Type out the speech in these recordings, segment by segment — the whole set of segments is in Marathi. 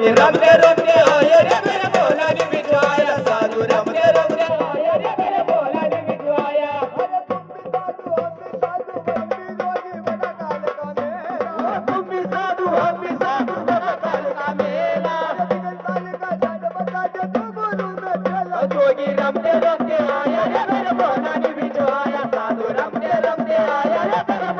जोगी रमते रमते आया रे मेरे भोला ने बिछाया साधु रमते रमते आया रे मेरे भोला ने बिछाया तुम भी साधु हम भी साधु बड़ा काल का मेला जोगी रमते रमते आया रे मेरे भोला ने बिछाया साधु रमते रमते आया रे मेरे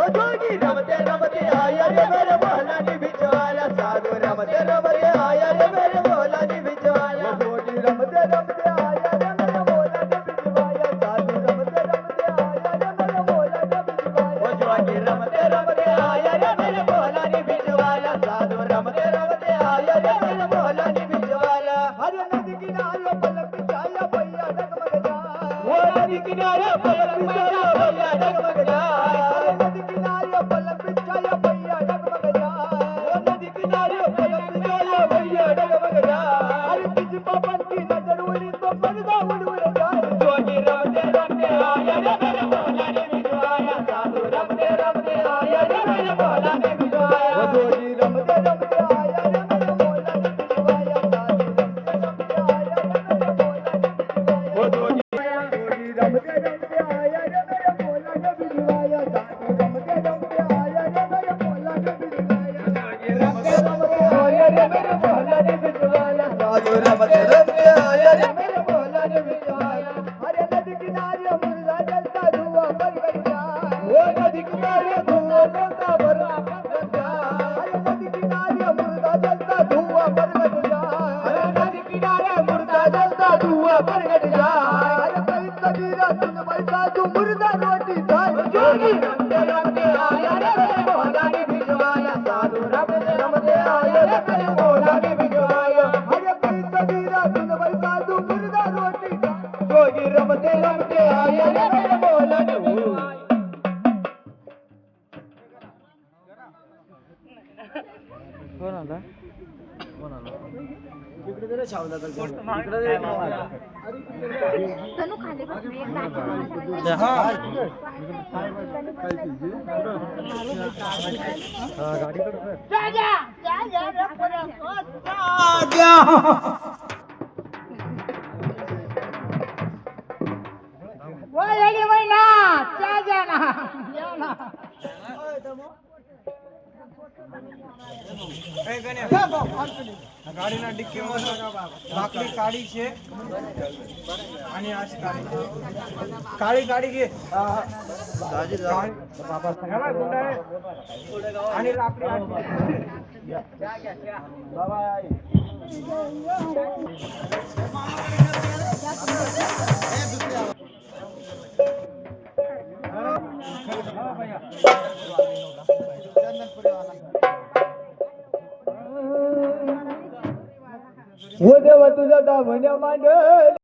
जोगी रमते रमते आया रे मेरे भोला ने बिछाया साधु रमते रमते आया रे मेरे भोला ने बिछाया जोगी रमते रमते आया रे मेरे भोला ने बिछाया साधु रमते रमते आया रे मेरे भोला ने बिछाया जोगी रमते रमते आया रे मेरे भोला ने बिछाया साधु रमते रमते आया रे मेरे भोला ने बिछाया हरे नदी किनारे पलक बिछाया भैया डगमग जाए वो नदी किनारे पलक बिछाया भैया डगमग जाए नदी किनारे पलक बिछाया भैया डगमग जाए वो नदी किनारे पलक बिछाया भैया डगमग जाए अरे किसी पापन की नजर उड़ी तो पर्दा उड़ उड़ जाए जोगी रमते रमते आया रे मेरे भोला ने बिछाया साधु रमते रमते आया रे मेरे भोला ने बिछाया वो जोगी रमते रमते आया रे मेरे भोला ने बिछाया साधु रमते रमते आया रे मेरे भोला ने बिछाया वो जोगी रमते रमते आया रे मेरे भोला ने बिछाया साधु रमते रमते आया रे मेरे भोला ने बिछाया जोगी रमते रमते आया रे मेरे भोला ने बिछाया साधु रमते रमते आया रे मेरे भोला ने बिछाया अरे नदी किनारे मुर्गा जलता धुआं पर गई जाए वो नदी किनारे धुआं जलता भरा अरे नदी किनारे मुर्गा जलता धुआं पर गई जाए अरे नदी किनारे मुर्गा जलता धुआं पर गई जाए अरे कभी कबीरा सुन बैठा तू मुर्गा रोटी खाए जोगी रमते रमते आया रे मेरे भोला ने बिछाया साधु रमते रमते आया रे मेरे भोला ने बिछाया अरे कभी कबीरा सुन बैठा तू मुर्गा रोटी खाए जोगी रमते रमते आया रे मेरे भोला ने कोण आला इकडे जरा छावला तर इकडे तनु खाली बस एक गाडीकडे ગાડીના ડિક્કીમાં લાકડી કાઢી છે અને આ કાળી કાળી કે અને લાકડી वो देवा तुझा दावण्या मांडल